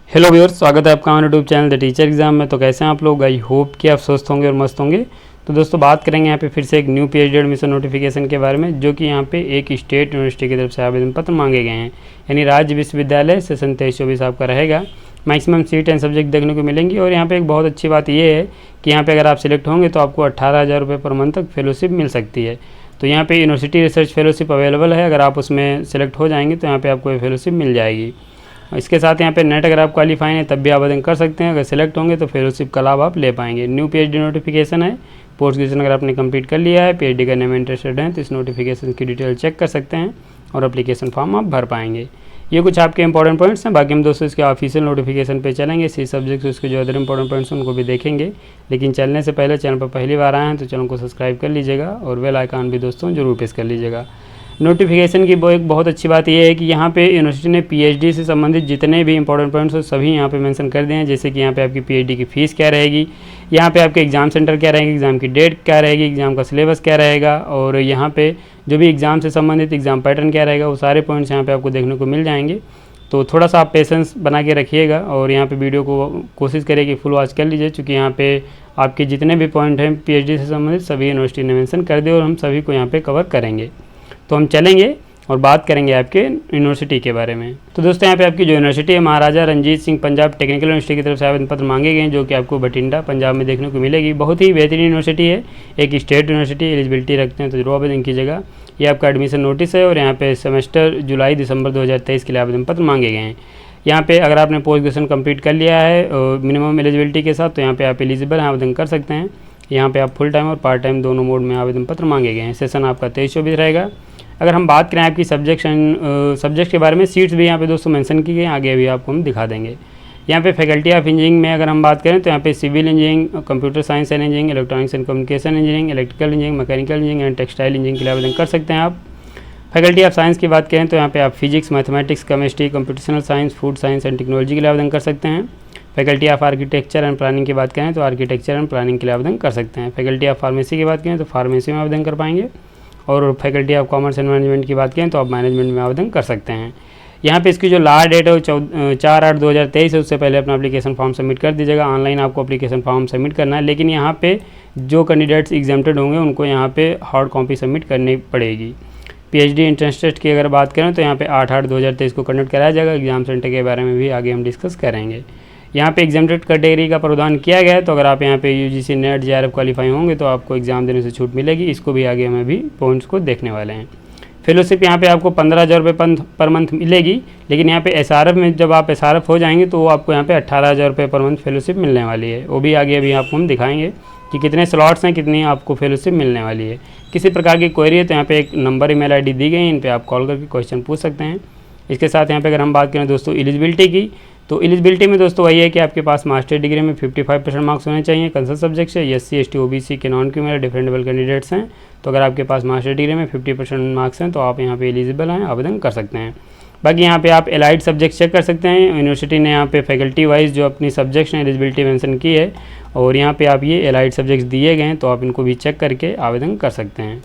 Hello viewers, स्वागत है आपका हमारे YouTube channel the teacher exam में। तो कैसे हैं आप लोग? आई होप कि आप स्वस्थ होंगे और मस्त होंगे। तो दोस्तों बात करेंगे यहाँ पे फिर से एक न्यू पीएचडी एडमिशन नोटिफिकेशन के बारे में, जो कि यहाँ पे एक स्टेट यूनिवर्सिटी की तरफ से आवेदन पत्र मांगे गए हैं। यानी राज्य विश्वविद्यालय सेशन 23-24 आपका रहेगा। मैक्सिमम सीट एंड सब्जेक्ट देखने को मिलेंगी। और यहाँ पे एक बहुत अच्छी बात ये है कि यहाँ पे अगर आप सिलेक्ट होंगे तो आपको 18,000 रुपये पर मंथ तक फेलोशिप मिल सकती है। तो यहाँ पे यूनिवर्सिटी रिसर्च फेलोशिप अवेलेबल है। अगर आप उसमें सेलेक्ट हो जाएंगे तो यहाँ पे आपको ये फेलोशिप मिल जाएगी। इसके साथ यहाँ पे नेट अगर आप क्वालिफाई हैं तब भी आवेदन कर सकते हैं। अगर सेलेक्ट होंगे तो फेलोशिप का लाभ आप ले पाएंगे। न्यू पीएचडी नोटिफिकेशन है। पोस्ट ग्रेजुएशन अगर आपने कंप्लीट कर लिया है, पीएचडी करने में इंटरेस्टेड हैं, तो इस नोटिफिकेशन की डिटेल चेक कर सकते हैं और एप्लीकेशन फॉर्म आप भर पाएंगे। ये कुछ आपके इंपॉर्टेंट पॉइंट्स हैं। बाकी हम दोस्तों इसके ऑफिशियल नोटिफिकेशन पे चलेंगे, सी सब्जेक्ट से उसके जो अदर इंपॉर्टेंट पॉइंट्स हैं उनको भी देखेंगे। लेकिन चलने से पहले चैनल पर पहली बार आए हैं तो चैनल को सब्सक्राइब कर लीजिएगा और बेल आइकन भी दोस्तों जरूर प्रेस कर लीजिएगा। नोटिफिकेशन की एक बहुत अच्छी बात यह है कि यहाँ पे यूनिवर्सिटी ने पीएचडी से संबंधित जितने भी इंपॉर्टेंट पॉइंट्स हैं सभी यहाँ पे मेंशन कर दिए हैं। जैसे कि यहाँ पे आपकी पीएचडी की फ़ीस क्या रहेगी, यहाँ पे आपके एग्ज़ाम सेंटर क्या रहेंगे, एग्ज़ाम की डेट क्या रहेगी, एग्ज़ाम का सिलेबस क्या रहेगा, और यहाँ पे जो भी एग्ज़ाम से संबंधित एग्ज़ाम पैटर्न क्या रहेगा, वो सारे पॉइंट्स यहाँ पर आपको देखने को मिल जाएंगे। तो थोड़ा सा आप पेशेंस बना के रखिएगा और यहाँ पे वीडियो को कोशिश करिए कि फुल वॉच कर लीजिए, क्योंकि यहाँ पे आपके जितने भी पॉइंट हैं पीएचडी से संबंधित सभी यूनिवर्सिटी ने मेंशन कर दिए और हम सभी को यहाँ पे कवर करेंगे। तो हम चलेंगे और बात करेंगे आपके यूनिवर्सिटी के बारे में। तो दोस्तों यहाँ पे आपकी जो यूनिवर्सिटी है, महाराजा रणजीत सिंह पंजाब टेक्निकल यूनिवर्सिटी की तरफ से आवेदन पत्र मांगे गए हैं, जो कि आपको बठिंडा पंजाब में देखने को मिलेगी। बहुत ही बेहतरीन यूनिवर्सिटी है, एक स्टेट यूनिवर्सिटी। एलिजिबिलिटी रखते हैं तो जरूर आवेदन कीजिएगा। ये आपका एडमिशन नोटिस है और यहाँ पे सेमेस्टर जुलाई दिसंबर 2023 के लिए आवेदन पत्र मांगे गए हैं। यहाँ पे अगर आपने पोस्ट ग्रेजुएशन कंप्लीट कर लिया है मिनिमम एलिजिबिलिटी के साथ, तो यहाँ पे आप एलिजिबल हैं, आवेदन कर सकते हैं। यहाँ पे आप फुल टाइम और पार्ट टाइम दोनों मोड में आवेदन पत्र मांगे गए हैं। सेशन आपका 23-24 रहेगा। अगर हम बात करें आपकी सब्जेक्ट के बारे में, सीट्स भी यहाँ पे दोस्तों मेंशन की गई, आगे भी आपको हम दिखा देंगे। यहाँ पे फैकल्टी ऑफ इंजीनियरिंग में अगर हम बात करें तो यहाँ पे civil engineering, computer science and engineering, electronics and communication engineering, electrical engineering, mechanical engineering and textile engineering के लिए आवेदन कर सकते हैं आप। फैकल्टी ऑफ साइंस की बात करें तो यहाँ पे आप physics, mathematics, chemistry, computational science, food science and technology के लिए आवेदन कर सकते हैं। Faculty of architecture and planning की बात करें तो आर्किटेक्चर एंड प्लानिंग के लिए आवेदन कर सकते हैं। फैकल्टी ऑफ फार्मेसी की बात करें तो फार्मेसी में आवेदन कर पाएंगे। और faculty of commerce and management की बात करें तो आप मैनेजमेंट में आवेदन कर सकते हैं। यहाँ पे इसकी जो लास्ट डेट है वो 4/8/2023 है। उससे पहले अपना एप्लीकेशन फॉर्म सबमिट कर दीजिएगा। ऑनलाइन आपको एप्लीकेशन फॉर्म सबमिट करना है, लेकिन यहाँ पे जो कैंडिडेट्स एग्जाम्प्टेड होंगे उनको यहाँ पे हार्ड कॉपी सबमिट करनी पड़ेगी। पीएचडी एंट्रेंस टेस्ट की अगर बात करें तो यहाँ पे 8/8/2023 को कंडक्ट कराया जाएगा। एग्जाम सेंटर के बारे में भी आगे हम डिस्कस करेंगे। यहाँ पे एग्जाम्प्टेड कैटेगरी का प्रावधान किया गया है, तो अगर आप यहाँ पे यूजीसी नेट जेआरएफ क्वालिफाई होंगे तो आपको एग्जाम देने से छूट मिलेगी। इसको भी आगे हम अभी पॉइंट्स को देखने वाले हैं। फेलोशिप यहाँ पे आपको 15,000 रुपये पर मंथ मिलेगी, लेकिन यहाँ पे एसआरएफ में जब आप एसआरएफ हो जाएंगे तो वो आपको यहाँ पे 18,000 रुपये पर मंथ फेलोशिप मिलने वाली है। वो भी आगे अभी आपको हम दिखाएंगे कि कितने स्लॉट्स हैं, कितनी आपको फेलोशिप मिलने वाली है। किसी प्रकार की क्वेरी है तो यहाँ पे एक नंबर ईमेल आईडी दी गई है, इन पे आप कॉल करके क्वेश्चन पूछ सकते हैं। इसके साथ यहाँ पे अगर हम बात करें दोस्तों एलिजिबिलिटी की, तो एलिजिबिलिटी में दोस्तों वही है कि आपके पास मास्टर डिग्री में 55% मार्क्स होने चाहिए कंसर्न सब्जेक्ट से। एससी, एसटी, ओबीसी के नॉन क्रिमिनल डिफरेंटेबल कैंडिडेट्स हैं, तो अगर आपके पास मास्टर डिग्री में 50% मार्क्स हैं तो आप यहाँ पे एलिजिबल हैं, आवेदन कर सकते हैं। बाकी यहाँ पे आप एलाइड सब्जेक्ट चेक कर सकते हैं। यूनिवर्सिटी ने यहाँ पे फैकल्टी वाइज जो अपनी सब्जेक्ट्स हैं एलिजिबिलिटी मेंशन की है, और यहाँ पे आप ये एलाइड सब्जेक्ट्स दिए गए हैं, तो आप इनको भी चेक करके आवेदन कर सकते हैं।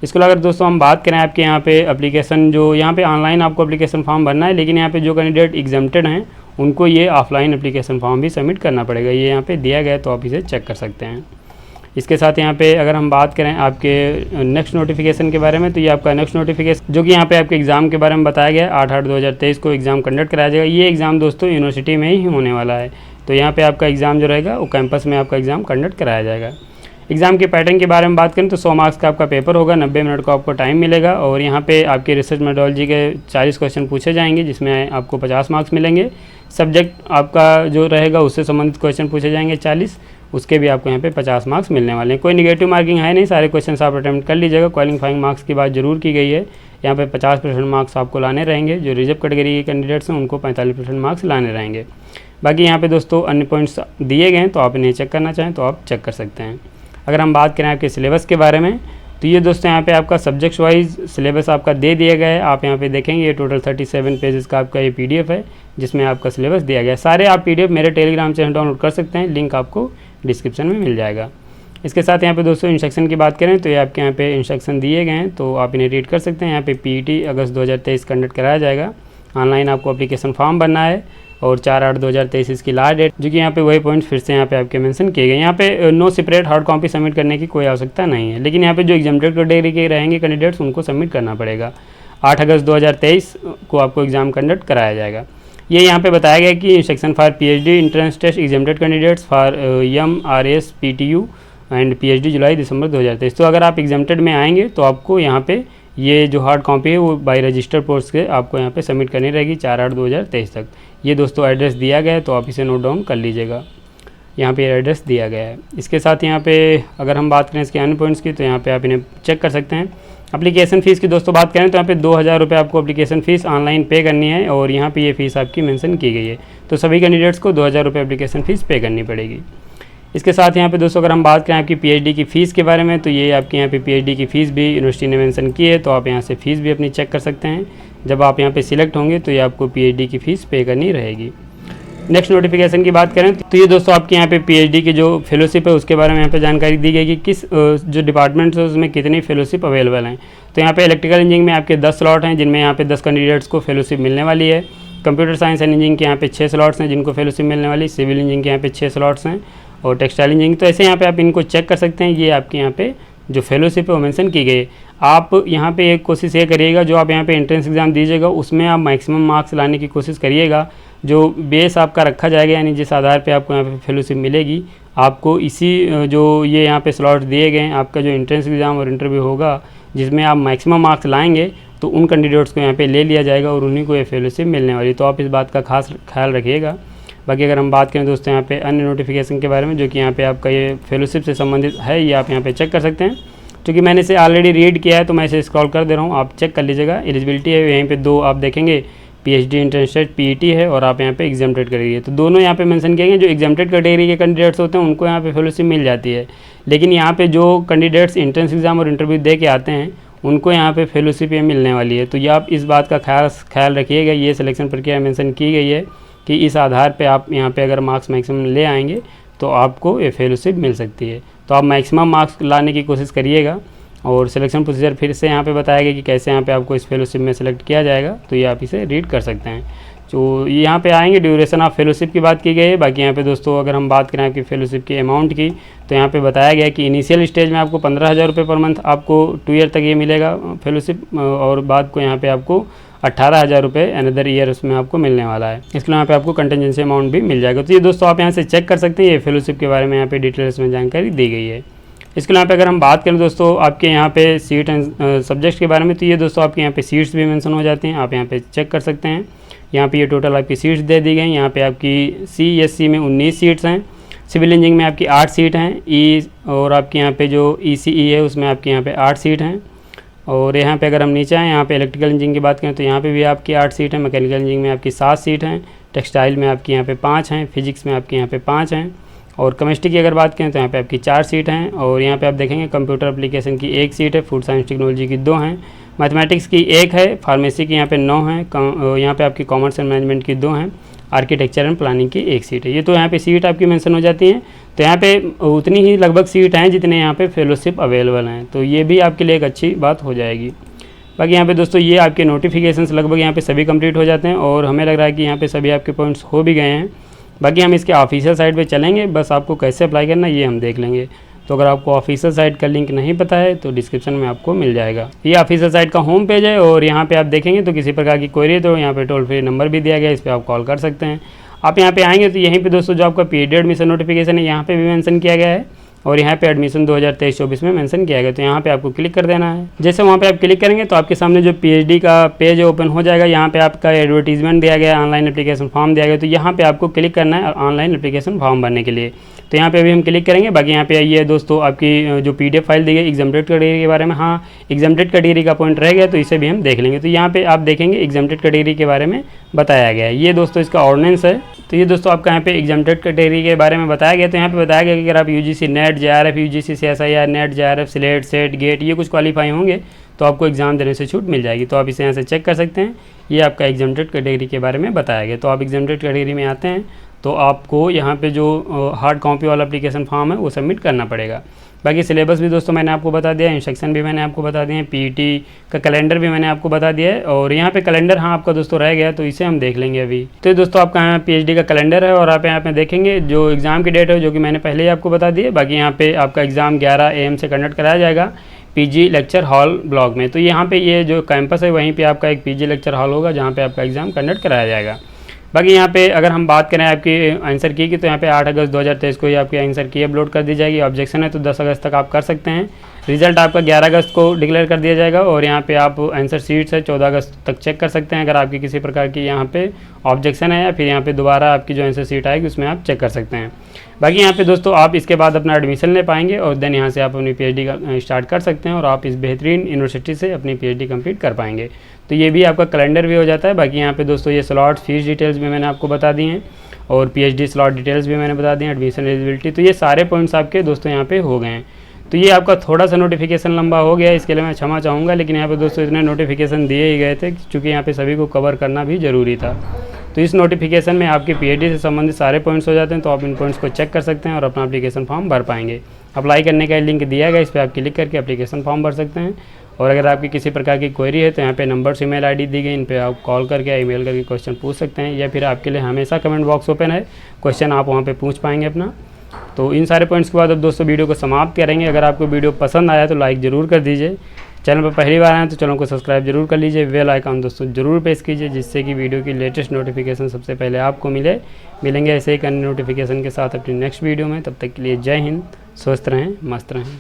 इसके अलावा अगर दोस्तों हम बात करें आपके यहाँ पे एप्लीकेशन, जो यहाँ पे ऑनलाइन आपको एप्लीकेशन फॉर्म भरना है, लेकिन यहाँ पे जो कैंडिडेट एग्जाम्प्टेड हैं उनको ये ऑफलाइन एप्लीकेशन फॉर्म भी सबमिट करना पड़ेगा। ये यहाँ पे दिया गया है, तो आप इसे चेक कर सकते हैं। इसके साथ यहाँ पे अगर हम बात करें आपके नेक्स्ट नोटिफिकेशन के बारे में, तो ये आपका नेक्स्ट नोटिफिकेशन जो कि यहाँ पे आपके एग्ज़ाम के बारे में बताया गया है, 8/8/2023 को एग्ज़ाम कंडक्ट कराया जाएगा। ये एग्ज़ाम दोस्तों यूनिवर्सिटी में ही होने वाला है, तो यहाँ पे आपका एग्ज़ाम जो रहेगा वो कैंपस में आपका एग्ज़ाम कंडक्ट कराया जाएगा। एग्ज़ाम के पैटर्न के बारे में बात करें तो 100 मार्क्स का आपका पेपर होगा, 90 मिनट का आपको टाइम मिलेगा, और यहाँ पे आपके रिसर्च मेथोडोलॉजी के 40 क्वेश्चन पूछे जाएंगे, जिसमें आपको 50 मार्क्स मिलेंगे। सब्जेक्ट आपका जो रहेगा उससे संबंधित क्वेश्चन पूछे जाएंगे 40, उसके भी आपको यहाँ पे 50 मार्क्स मिलने वाले हैं। कोई निगेटिव मार्किंग है नहीं, सारे क्वेश्चन आप अटैम्प्ट कर लीजिएगा। क्वालिफाइंग मार्क्स की बात जरूर की गई है, यहाँ पे 50% मार्क्स आपको लाने रहेंगे। जो रिजर्व कैटेगरी के कैंडिडेट्स हैं उनको 45% मार्क्स लाने रहेंगे। बाकी यहाँ पे दोस्तों अन्य पॉइंट्स दिए गए हैं, तो आप इन्हें चेक करना चाहें तो आप चेक कर सकते हैं। अगर हम बात करें आपके सिलेबस के बारे में, तो ये दोस्तों यहाँ पे आपका सब्जेक्ट वाइज सिलेबस आपका दे दिया गया है। आप यहाँ पे देखेंगे ये टोटल 37 पेजेस का आपका ये पीडीएफ है, जिसमें आपका सिलेबस दिया गया है। सारे आप पीडीएफ मेरे टेलीग्राम चैनल डाउनलोड कर सकते हैं, लिंक आपको डिस्क्रिप्शन में मिल जाएगा। इसके साथ यहाँ पे दोस्तों इंस्ट्रक्शन की बात करें तो ये आपके यहाँ पे इंस्ट्रक्शन दिए गए हैं, तो आप इन्हें रीड कर सकते हैं। यहाँ पे पीईटी अगस्त 2023 कंडक्ट कराया जाएगा। ऑनलाइन आपको एप्लीकेशन फॉर्म भरना है, और 4/8/2023 इसकी लास्ट डेट, जो कि यहाँ पे वही पॉइंट्स फिर से यहाँ पे आपके मेंशन किए गए। यहाँ पे no separate hard copy submit करने की कोई आवश्यकता नहीं है, लेकिन यहाँ पे जो एग्जाम्प्टेड कैटेगरी के रहेंगे कैंडिडेट्स उनको सबमिट करना पड़ेगा। 8 अगस्त 2023 को आपको एग्जाम कंडक्ट कराया जाएगा। ये यहाँ पे बताया गया कि instruction for PhD entrance test exempted candidates for MRS PTU and PhD July December 2023। तो अगर आप एग्जाम्प्टेड में आएंगे तो आपको यहाँ पे ये जो हार्ड कॉपी है वो बाय रजिस्टर पोस्ट के आपको यहाँ पे सबमिट करनी रहेगी 4/8/2023 तक। ये दोस्तों एड्रेस दिया गया है, तो आप इसे नोट डाउन कर लीजिएगा। यहाँ पे एड्रेस दिया गया है। इसके साथ यहाँ पे अगर हम बात करें इसके अन्य पॉइंट्स की, तो यहाँ पे आप इन्हें चेक कर सकते हैं। एप्लीकेशन फ़ीस की दोस्तों बात करें तो यहाँ पे 2000 रुपये आपको एप्लीकेशन फ़ीस ऑनलाइन पे करनी है, और यहाँ पे ये फ़ीस आपकी मेंशन की गई है। तो सभी कैंडिडेट्स को 2000 रुपये एप्लीकेशन फ़ीस पे करनी पड़ेगी। इसके साथ यहाँ पे दोस्तों अगर हम बात करें आपकी पीएचडी की फ़ीस के बारे में, तो ये आपके यहाँ पे पीएचडी की फ़ीस भी यूनिवर्सिटी ने मेंशन की है, तो आप यहाँ से फ़ीस भी अपनी चेक कर सकते हैं। जब आप यहाँ पे सिलेक्ट होंगे तो ये आपको पीएचडी की फ़ीस पे करनी रहेगी। नेक्स्ट नोटिफिकेशन की बात करें तो ये दोस्तों आपके यहाँ पे पीएचडी की जो फेलोशिप है उसके बारे में यहाँ पे जानकारी दी गई कि किस जो डिपार्टमेंट्स है उसमें कितनी फेलोशिप अवेलेबल हैं। तो यहाँ पे इलेक्ट्रिकल इंजीनियरिंग में आपके 10 स्लॉट हैं, जिनमें यहाँ पे 10 कैंडिडेट्स को फेलोशिप मिलने वाली है। कंप्यूटर साइंस एंड इंजीनियरिंग के यहाँ पे 6 स्लॉट्स हैं जिनको फेलोशिप मिलने वाली। सिविल इंजीनियरिंग के यहाँ पे 6 स्लॉट्स हैं, और टेक्सटाइल इंजीनियरिंग। तो ऐसे यहाँ पे आप इनको चेक कर सकते हैं। ये आपके यहाँ पे जो फेलोशिप है वो मेंशन की गई है। आप यहाँ पे एक कोशिश ये करिएगा, जो आप यहाँ पे एंट्रेंस एग्ज़ाम दीजिएगा उसमें आप मैक्सिमम मार्क्स लाने की कोशिश करिएगा। जो बेस आपका रखा जाएगा, यानी जिस आधार पे आपको यहाँ पे फेलोशिप मिलेगी, आपको इसी जो ये यहाँ पे स्लॉट दिए गए हैं, आपका जो एंट्रेंस एग्ज़ाम और इंटरव्यू होगा जिसमें आप मैक्सिमम मार्क्स लाएंगे, तो उन कैंडिडेट्स को यहाँ पे ले लिया जाएगा और उन्हीं को ये फेलोशिप मिलने वाली। तो आप इस बात का खास ख्याल रखिएगा। बाकी अगर हम बात करें दोस्तों यहाँ पे अन्य नोटिफिकेशन के बारे में, जो कि यहाँ पे आपका ये फेलोशिप से संबंधित है, ये आप यहाँ पे चेक कर सकते हैं। क्योंकि मैंने इसे ऑलरेडी रीड किया है तो मैं इसे स्क्रॉल कर दे रहा हूँ, आप चेक कर लीजिएगा। एलिजिबिलिटी है यहीं पे 2 आप देखेंगे, पीएचडी एंट्रेंस टेस्ट PET है, और आप यहाँ पे एग्जाम्प्टेड कैटेगरी है। तो दोनों यहाँ पे मेंशन किए गए। जो एग्जाम्प्टेड कैटेगरी के कैंडिडेट्स होते हैं उनको यहाँ पे फेलोशिप मिल जाती है, लेकिन यहाँ पे जो कैंडिडेट्स एंट्रेंस एग्जाम और इंटरव्यू दे के आते हैं उनको यहाँ पे फेलोशिप ये मिलने वाली है। तो ये आप इस बात का ख्याल रखिएगा। ये सिलेक्शन प्रक्रिया मेंशन की गई है कि इस आधार पे आप यहाँ पे अगर मार्क्स मैक्सिमम ले आएंगे तो आपको ये फेलोशिप मिल सकती है। तो आप मैक्सिमम मार्क्स लाने की कोशिश करिएगा। और सिलेक्शन प्रोसीजर फिर से यहाँ पे बताया गया कि कैसे यहाँ पे आपको इस फेलोशिप में सेलेक्ट किया जाएगा, तो ये आप इसे रीड कर सकते हैं। तो यहाँ पे आएंगे ड्यूरेशन ऑफ फेलोशिप की बात की गई है। बाकी यहाँ पे दोस्तों अगर हम बात करें आपकी फेलोशिप की अमाउंट की, तो यहाँ पे बताया गया कि इनिशियल स्टेज में आपको 15,000 रुपये पर मंथ आपको 2 ईयर तक ये मिलेगा फेलोशिप, और बाद को यहाँ पे आपको 18,000 रुपये अनदर ईयर उसमें आपको मिलने वाला है। इसके लिए यहाँ पे आपको कंटिजेंसी अमाउंट भी मिल जाएगा। तो ये दोस्तों आप यहाँ से चेक कर सकते हैं। ये फेलोशिप के बारे में यहाँ पे डिटेल्स में जानकारी दी गई है। इसके यहाँ पे अगर हम बात करें दोस्तों आपके यहाँ पे सीट एंड सब्जेक्ट्स के बारे में, तो ये दोस्तों आपके यहाँ पे सीट्स भी मेंशन हो जाते हैं, आप यहाँ पे चेक कर सकते हैं। यहाँ पे ये टोटल आपकी सीट्स दे दी गई। यहाँ पे आपकी CSC में 19 सीट्स हैं, सिविल इंजीनियरिंग में आपकी 8 सीट हैं, और आपके यहाँ पे जो ECE है उसमें आपके यहाँ पे 8 सीट हैं। और यहाँ पे अगर हम नीचे आएँ, यहाँ पे इलेक्ट्रिकल इंजीनियरिंग की बात करें तो यहाँ पे भी आपकी 8 सीट हैं, मैकेनिकल इंजीनियरिंग में आपकी 7 सीट हैं, टेक्सटाइल में आपकी यहाँ पे 5 हैं, फिजिक्स में आपके यहाँ पे 5 हैं, और केमिस्ट्री की अगर बात करें तो यहाँ पे आपकी 4 सीट हैं। और यहाँ पे आप देखेंगे कंप्यूटर एप्लीकेशन की 1 सीट है, फूड साइंस टेक्नोलॉजी की 2 हैं, मैथमेटिक्स की 1 है, फार्मेसी की यहाँ पे 9 हैं, यहाँ पे आपकी कॉमर्स एंड मैनेजमेंट की 2 हैं, आर्किटेक्चर एंड प्लानिंग की 1 सीट है। ये तो यहाँ पे सीट आपकी मेंशन हो जाती हैं। तो यहाँ पे उतनी ही लगभग सीट हैं जितने यहाँ पे फेलोशिप अवेलेबल हैं, तो ये भी आपके लिए एक अच्छी बात हो जाएगी। बाकी यहाँ पे दोस्तों ये आपके नोटिफिकेशंस लगभग यहाँ पे सभी कंप्लीट हो जाते हैं, और हमें लग रहा है कि यहाँ पे सभी आपके पॉइंट्स हो भी गए हैं। बाकी हम इसके ऑफिशियल साइट पे चलेंगे, बस आपको कैसे अप्लाई करना ये हम देख लेंगे। तो अगर आपको ऑफिशियल साइट का लिंक नहीं पता है तो डिस्क्रिप्शन में आपको मिल जाएगा। ये ऑफिशियल साइट का होम पेज है, और यहाँ पे आप देखेंगे तो किसी प्रकार की क्वेरी है तो यहाँ पे टोल फ्री नंबर भी दिया गया है, इस पर आप कॉल कर सकते हैं। आप यहाँ पे आएंगे तो यहीं पे दोस्तों जो आपका पीरियड एडमिशन नोटिफिकेशन है यहाँ पे भी मेंशन किया गया है, और यहाँ पे एडमिशन 2023-24 में मेंशन किया गया। तो यहाँ पे आपको क्लिक कर देना है। जैसे वहाँ पे आप क्लिक करेंगे तो आपके सामने जो PhD का पेज ओपन हो जाएगा। यहाँ पे आपका एडवर्टीजमेंट दिया गया है, ऑनलाइन एप्लीकेशन फॉर्म दिया गया। तो यहाँ पे आपको क्लिक करना है ऑनलाइन एप्लीकेशन फॉर्म भरने के लिए। तो यहाँ पे अभी हम क्लिक करेंगे। बाकी यहाँ पे आइए दोस्तों आपकी जो PDF फाइल दी गई एग्जाम्प्टेड कैटेगरी के बारे में, हाँ एग्जाम्प्टेड कैटेगरी का पॉइंट रह गया तो इसे भी हम देख लेंगे। तो यहाँ पे आप देखेंगे एग्जाम्प्टेड कैटेगरी के बारे में बताया गया है। ये दोस्तों इसका ऑर्डिनेंस है। तो ये दोस्तों आपका यहाँ पे एग्जाम्प्टेड कैटेगरी के बारे में बताया गया। तो यहाँ पे बताया गया कि अगर आप UGC NET JRF UGC CSIR NET JRF SLET SET GATE ये कुछ क्वालिफाई होंगे तो आपको एग्ज़ाम देने से छूट मिल जाएगी। तो आप इसे यहाँ से चेक कर सकते हैं। ये आपका एग्जाम्प्टेड कैटेगरी के बारे में बताया गया। तो आप एग्जाम्प्टेड कैटेगरी में आते हैं तो आपको यहाँ पे जो हार्ड कॉपी वाला एप्लीकेशन फॉर्म है वो सबमिट करना पड़ेगा। बाकी सिलेबस भी दोस्तों मैंने आपको बता दिया है, इंस्ट्रक्शन भी मैंने आपको बता दिए हैं, पीईटी का कैलेंडर भी मैंने आपको बता दिया है। और यहाँ पे कैलेंडर हाँ आपका दोस्तों रह गया, तो इसे हम देख लेंगे अभी। तो दोस्तों आपका यहाँ पीएचडी का कैलेंडर है और आप यहाँ पे देखेंगे जो एग्ज़ाम की डेट है जो कि मैंने पहले ही आपको बता दी है। बाकी यहाँ पे आपका एग्ज़ाम 11 AM से कंडक्ट कराया जाएगा पीजी लेक्चर हॉल ब्लॉक में। तो यहाँ पे ये जो कैंपस है वहीं पे आपका एक पीजी लेक्चर हॉल होगा जहाँ पे आपका एग्ज़ाम कंडक्ट कराया जाएगा। बाकी यहाँ पे अगर हम बात करें आपकी आंसर की तो यहाँ पे 8 अगस्त 2023 को ही आपकी आंसर की अपलोड कर दी जाएगी। ऑब्जेक्शन है तो 10 अगस्त तक आप कर सकते हैं। रिजल्ट आपका 11 अगस्त को डिक्लेयर कर दिया जाएगा और यहाँ पे आप आंसर शीट्स है 14 अगस्त तक चेक कर सकते हैं। अगर आपकी किसी प्रकार की यहाँ पे ऑब्जेक्शन है या फिर यहाँ पे दोबारा आपकी जो आंसर शीट आएगी उसमें आप चेक कर सकते हैं। बाकी यहाँ पे दोस्तों आप इसके बाद अपना एडमिशन ले पाएंगे और देन यहाँ से आप अपनी पीएचडी का स्टार्ट कर सकते हैं और आप इस बेहतरीन यूनिवर्सिटी से अपनी पीएचडी कंप्लीट कर पाएंगे। तो ये भी आपका कैलेंडर भी हो जाता है। बाकी यहाँ पे दोस्तों ये स्लॉट फीस डिटेल्स भी मैंने आपको बता दी हैं और पीएचडी स्लॉट डिटेल्स भी मैंने बता दी हैं, एडमिशन एलिजिबिलिटी। तो ये सारे पॉइंट्स आपके दोस्तों यहाँ पे हो गए हैं। तो ये आपका थोड़ा सा नोटिफिकेशन लंबा हो गया, इसके लिए मैं क्षमा चाहूँगा, लेकिन यहाँ पे दोस्तों इतने नोटिफिकेशन दिए ही गए थे क्योंकि यहाँ पे सभी को कवर करना भी ज़रूरी था। तो इस नोटिफिकेशन में आपके पीएचडी से संबंधित सारे पॉइंट्स हो जाते हैं। तो आप इन पॉइंट्स को चेक कर सकते हैं और अपना एप्लीकेशन फॉर्म भर पाएंगे। अप्लाई करने का लिंक दिया गया, इस पर आप क्लिक करके एप्लीकेशन फॉर्म भर सकते हैं। और अगर आपकी किसी प्रकार की क्वेरी है तो यहाँ पे नंबर्स ईमेल आईडी दी गई, इन पे आप कॉल करके या ईमेल करके क्वेश्चन पूछ सकते हैं, या फिर आपके लिए हमेशा कमेंट बॉक्स ओपन है, क्वेश्चन आप वहाँ पे पूछ पाएंगे अपना। तो इन सारे पॉइंट्स के बाद अब दोस्तों वीडियो को समाप्त करेंगे। अगर आपको वीडियो पसंद आया तो लाइक ज़रूर कर दीजिए। चैनल पर पहली बार आए तो चैनल को सब्सक्राइब जरूर कर लीजिए। बेल आइकन दोस्तों जरूर प्रेस कीजिए जिससे कि वीडियो की लेटेस्ट नोटिफिकेशन सबसे पहले आपको मिलेंगे ऐसे ही अन्य नोटिफिकेशन के साथ अपनी नेक्स्ट वीडियो में। तब तक के लिए जय हिंद, स्वस्थ रहें, मस्त रहें।